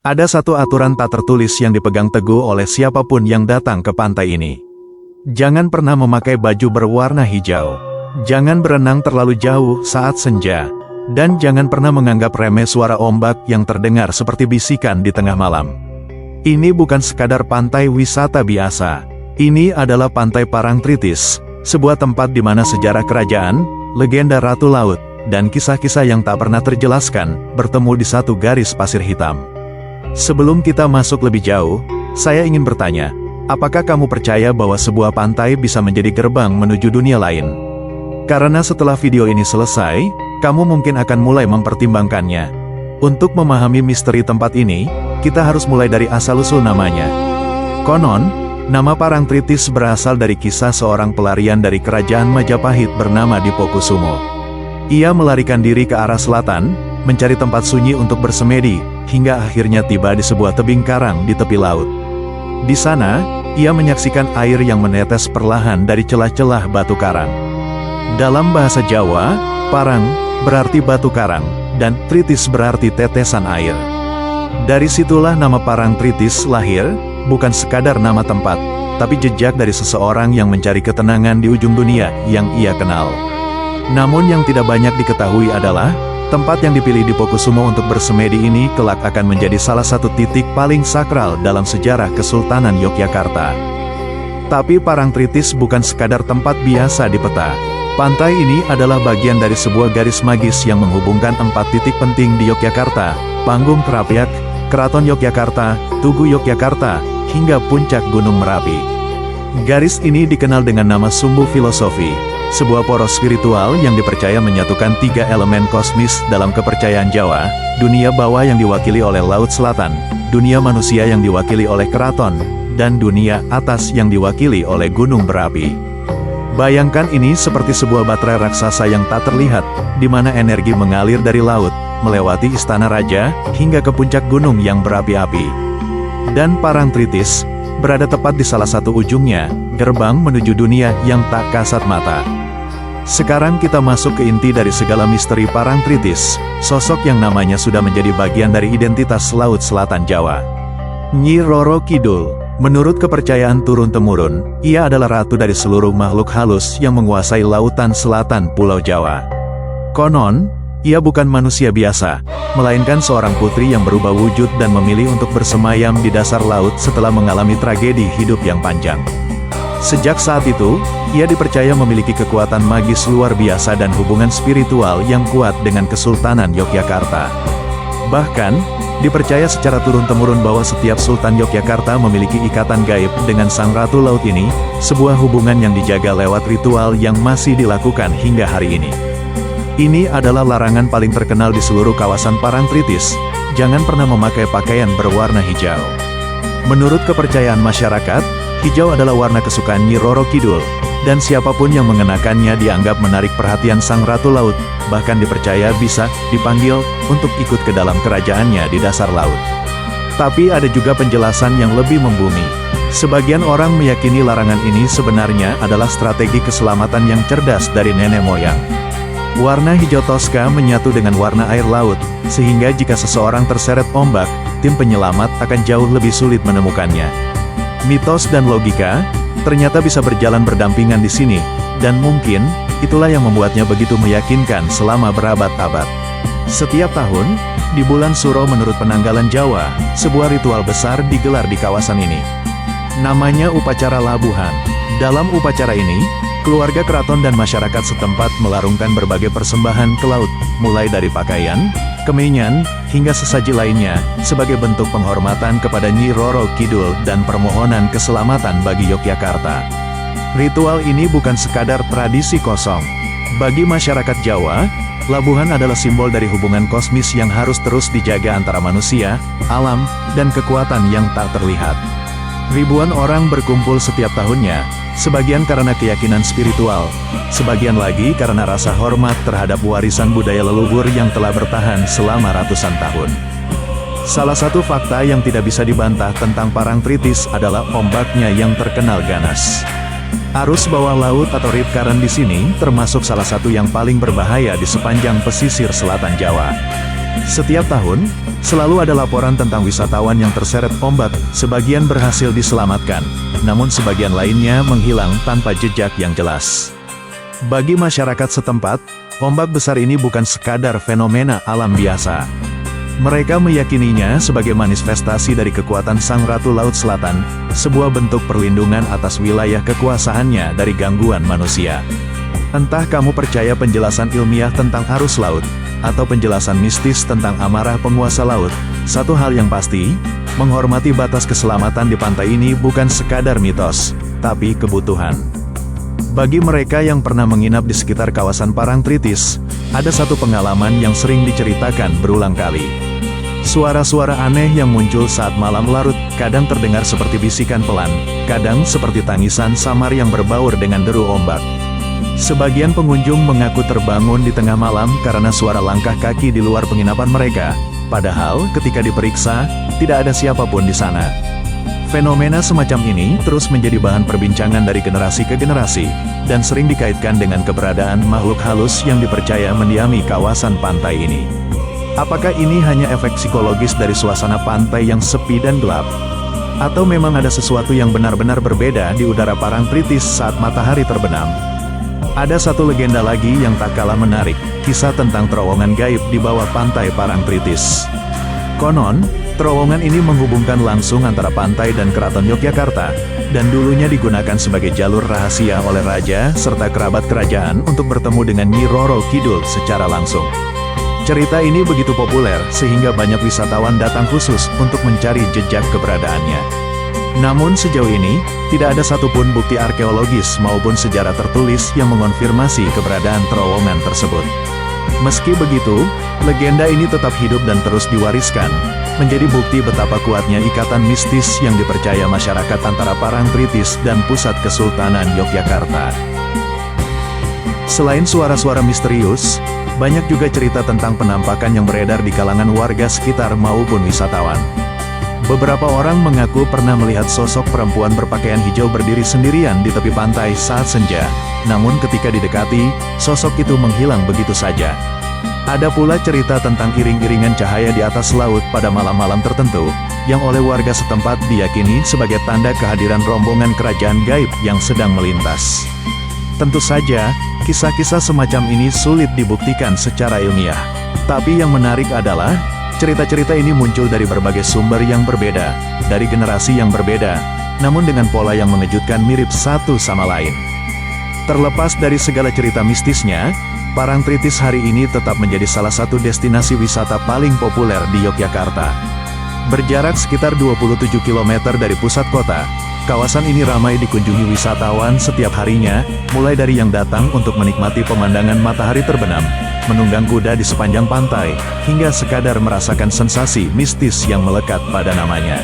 Ada satu aturan tak tertulis yang dipegang teguh oleh siapapun yang datang ke pantai ini. Jangan pernah memakai baju berwarna hijau. Jangan berenang terlalu jauh saat senja. Dan jangan pernah menganggap remeh suara ombak yang terdengar seperti bisikan di tengah malam. Ini bukan sekadar pantai wisata biasa. Ini adalah Pantai Parangtritis, sebuah tempat di mana sejarah kerajaan, legenda Ratu Laut, dan kisah-kisah yang tak pernah terjelaskan bertemu di satu garis pasir hitam. Sebelum kita masuk lebih jauh, saya ingin bertanya, apakah kamu percaya bahwa sebuah pantai bisa menjadi gerbang menuju dunia lain? Karena setelah video ini selesai, kamu mungkin akan mulai mempertimbangkannya. Untuk memahami misteri tempat ini, kita harus mulai dari asal-usul namanya. Konon, nama Parangtritis berasal dari kisah seorang pelarian dari kerajaan Majapahit bernama Dipokusumo. Ia melarikan diri ke arah selatan, mencari tempat sunyi untuk bersemedi, hingga akhirnya tiba di sebuah tebing karang di tepi laut. Di sana, ia menyaksikan air yang menetes perlahan dari celah-celah batu karang. Dalam bahasa Jawa, parang berarti batu karang, dan tritis berarti tetesan air. Dari situlah nama Parangtritis lahir, bukan sekadar nama tempat, tapi jejak dari seseorang yang mencari ketenangan di ujung dunia yang ia kenal. Namun yang tidak banyak diketahui adalah, tempat yang dipilih Dipokusumo untuk bersemedi ini kelak akan menjadi salah satu titik paling sakral dalam sejarah Kesultanan Yogyakarta. Tapi Parangtritis bukan sekadar tempat biasa di peta. Pantai ini adalah bagian dari sebuah garis magis yang menghubungkan 4 titik penting di Yogyakarta: Panggung Krapyak, Keraton Yogyakarta, Tugu Yogyakarta, hingga puncak Gunung Merapi. Garis ini dikenal dengan nama Sumbu Filosofi, sebuah poros spiritual yang dipercaya menyatukan 3 elemen kosmis dalam kepercayaan Jawa: dunia bawah yang diwakili oleh Laut Selatan, dunia manusia yang diwakili oleh keraton, dan dunia atas yang diwakili oleh Gunung Berapi. Bayangkan ini seperti sebuah baterai raksasa yang tak terlihat, di mana energi mengalir dari laut, melewati istana raja, hingga ke puncak gunung yang berapi-api. Dan Parangtritis berada tepat di salah satu ujungnya, gerbang menuju dunia yang tak kasat mata. Sekarang kita masuk ke inti dari segala misteri Parangtritis, sosok yang namanya sudah menjadi bagian dari identitas Laut Selatan Jawa. Nyi Roro Kidul. Menurut kepercayaan turun-temurun, ia adalah ratu dari seluruh makhluk halus yang menguasai lautan selatan Pulau Jawa. Konon, ia bukan manusia biasa, melainkan seorang putri yang berubah wujud dan memilih untuk bersemayam di dasar laut setelah mengalami tragedi hidup yang panjang. Sejak saat itu, ia dipercaya memiliki kekuatan magis luar biasa dan hubungan spiritual yang kuat dengan Kesultanan Yogyakarta. Bahkan, dipercaya secara turun-temurun bahwa setiap Sultan Yogyakarta memiliki ikatan gaib dengan Sang Ratu Laut ini, sebuah hubungan yang dijaga lewat ritual yang masih dilakukan hingga hari ini. Ini adalah larangan paling terkenal di seluruh kawasan Parangtritis: jangan pernah memakai pakaian berwarna hijau. Menurut kepercayaan masyarakat, hijau adalah warna kesukaan Nyi Roro Kidul, dan siapapun yang mengenakannya dianggap menarik perhatian Sang Ratu Laut, bahkan dipercaya bisa dipanggil untuk ikut ke dalam kerajaannya di dasar laut. Tapi ada juga penjelasan yang lebih membumi. Sebagian orang meyakini larangan ini sebenarnya adalah strategi keselamatan yang cerdas dari nenek moyang. Warna hijau toska menyatu dengan warna air laut, sehingga jika seseorang terseret ombak, tim penyelamat akan jauh lebih sulit menemukannya. Mitos dan logika ternyata bisa berjalan berdampingan di sini, dan mungkin itulah yang membuatnya begitu meyakinkan selama berabad-abad. Setiap tahun, di bulan Suro menurut penanggalan Jawa, sebuah ritual besar digelar di kawasan ini. Namanya upacara labuhan. Dalam upacara ini, keluarga keraton dan masyarakat setempat melarungkan berbagai persembahan ke laut, mulai dari pakaian, kemenyan, hingga sesaji lainnya, sebagai bentuk penghormatan kepada Nyi Roro Kidul dan permohonan keselamatan bagi Yogyakarta. Ritual ini bukan sekadar tradisi kosong. Bagi masyarakat Jawa, labuhan adalah simbol dari hubungan kosmis yang harus terus dijaga antara manusia, alam, dan kekuatan yang tak terlihat. Ribuan orang berkumpul setiap tahunnya, sebagian karena keyakinan spiritual, sebagian lagi karena rasa hormat terhadap warisan budaya leluhur yang telah bertahan selama ratusan tahun. Salah satu fakta yang tidak bisa dibantah tentang Parangtritis adalah ombaknya yang terkenal ganas. Arus bawah laut atau rip current di sini termasuk salah satu yang paling berbahaya di sepanjang pesisir selatan Jawa. Setiap tahun, selalu ada laporan tentang wisatawan yang terseret ombak, sebagian berhasil diselamatkan, namun sebagian lainnya menghilang tanpa jejak yang jelas. Bagi masyarakat setempat, ombak besar ini bukan sekadar fenomena alam biasa. Mereka meyakininya sebagai manifestasi dari kekuatan Sang Ratu Laut Selatan, sebuah bentuk perlindungan atas wilayah kekuasaannya dari gangguan manusia. Entah kamu percaya penjelasan ilmiah tentang arus laut, atau penjelasan mistis tentang amarah penguasa laut, satu hal yang pasti, menghormati batas keselamatan di pantai ini bukan sekadar mitos, tapi kebutuhan. Bagi mereka yang pernah menginap di sekitar kawasan Parangtritis, ada satu pengalaman yang sering diceritakan berulang kali. Suara-suara aneh yang muncul saat malam larut, kadang terdengar seperti bisikan pelan, kadang seperti tangisan samar yang berbaur dengan deru ombak. Sebagian pengunjung mengaku terbangun di tengah malam karena suara langkah kaki di luar penginapan mereka, padahal ketika diperiksa, tidak ada siapapun di sana. Fenomena semacam ini terus menjadi bahan perbincangan dari generasi ke generasi, dan sering dikaitkan dengan keberadaan makhluk halus yang dipercaya mendiami kawasan pantai ini. Apakah ini hanya efek psikologis dari suasana pantai yang sepi dan gelap? Atau memang ada sesuatu yang benar-benar berbeda di udara Parangtritis saat matahari terbenam? Ada satu legenda lagi yang tak kalah menarik, kisah tentang terowongan gaib di bawah pantai Parangtritis. Konon, terowongan ini menghubungkan langsung antara pantai dan keraton Yogyakarta, dan dulunya digunakan sebagai jalur rahasia oleh raja serta kerabat kerajaan untuk bertemu dengan Nyi Roro Kidul secara langsung. Cerita ini begitu populer sehingga banyak wisatawan datang khusus untuk mencari jejak keberadaannya. Namun sejauh ini, tidak ada satupun bukti arkeologis maupun sejarah tertulis yang mengonfirmasi keberadaan terowongan tersebut. Meski begitu, legenda ini tetap hidup dan terus diwariskan, menjadi bukti betapa kuatnya ikatan mistis yang dipercaya masyarakat antara Parangtritis dan pusat Kesultanan Yogyakarta. Selain suara-suara misterius, banyak juga cerita tentang penampakan yang beredar di kalangan warga sekitar maupun wisatawan. Beberapa orang mengaku pernah melihat sosok perempuan berpakaian hijau berdiri sendirian di tepi pantai saat senja, namun ketika didekati, sosok itu menghilang begitu saja. Ada pula cerita tentang iring-iringan cahaya di atas laut pada malam-malam tertentu, yang oleh warga setempat diyakini sebagai tanda kehadiran rombongan kerajaan gaib yang sedang melintas. Tentu saja, kisah-kisah semacam ini sulit dibuktikan secara ilmiah. Tapi yang menarik adalah, cerita-cerita ini muncul dari berbagai sumber yang berbeda, dari generasi yang berbeda, namun dengan pola yang mengejutkan mirip satu sama lain. Terlepas dari segala cerita mistisnya, Parangtritis hari ini tetap menjadi salah satu destinasi wisata paling populer di Yogyakarta. Berjarak sekitar 27 km dari pusat kota, kawasan ini ramai dikunjungi wisatawan setiap harinya, mulai dari yang datang untuk menikmati pemandangan matahari terbenam, menunggang kuda di sepanjang pantai, hingga sekadar merasakan sensasi mistis yang melekat pada namanya.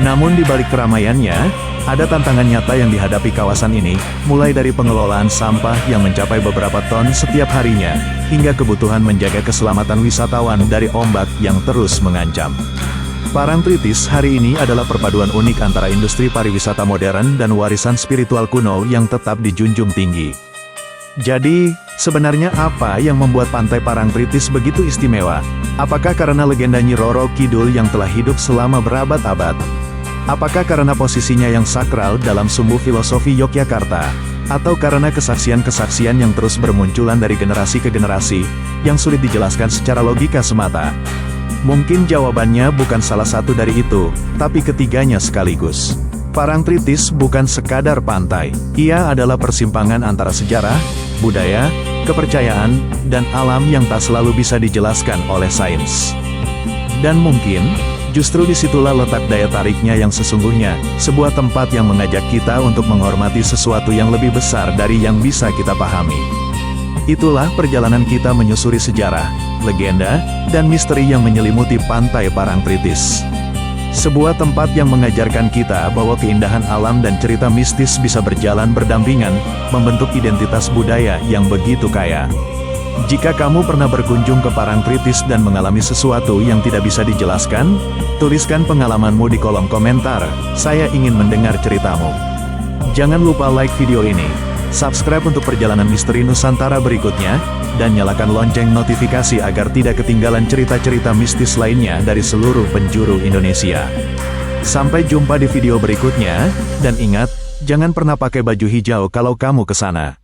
Namun di balik keramaiannya, ada tantangan nyata yang dihadapi kawasan ini, mulai dari pengelolaan sampah yang mencapai beberapa ton setiap harinya, hingga kebutuhan menjaga keselamatan wisatawan dari ombak yang terus mengancam. Parangtritis hari ini adalah perpaduan unik antara industri pariwisata modern dan warisan spiritual kuno yang tetap dijunjung tinggi. Jadi, sebenarnya apa yang membuat pantai Parangtritis begitu istimewa? Apakah karena legenda Nyi Roro Kidul yang telah hidup selama berabad-abad? Apakah karena posisinya yang sakral dalam sumbu filosofi Yogyakarta? Atau karena kesaksian-kesaksian yang terus bermunculan dari generasi ke generasi, yang sulit dijelaskan secara logika semata? Mungkin jawabannya bukan salah satu dari itu, tapi ketiganya sekaligus. Parangtritis bukan sekadar pantai, ia adalah persimpangan antara sejarah, budaya, kepercayaan, dan alam yang tak selalu bisa dijelaskan oleh sains. Dan mungkin, justru disitulah letak daya tariknya yang sesungguhnya, sebuah tempat yang mengajak kita untuk menghormati sesuatu yang lebih besar dari yang bisa kita pahami. Itulah perjalanan kita menyusuri sejarah, legenda, dan misteri yang menyelimuti pantai Parangtritis. Sebuah tempat yang mengajarkan kita bahwa keindahan alam dan cerita mistis bisa berjalan berdampingan, membentuk identitas budaya yang begitu kaya. Jika kamu pernah berkunjung ke Parangtritis dan mengalami sesuatu yang tidak bisa dijelaskan, tuliskan pengalamanmu di kolom komentar, saya ingin mendengar ceritamu. Jangan lupa like video ini, Subscribe untuk perjalanan misteri Nusantara berikutnya, dan nyalakan lonceng notifikasi agar tidak ketinggalan cerita-cerita mistis lainnya dari seluruh penjuru Indonesia. Sampai jumpa di video berikutnya, dan ingat, jangan pernah pakai baju hijau kalau kamu ke sana.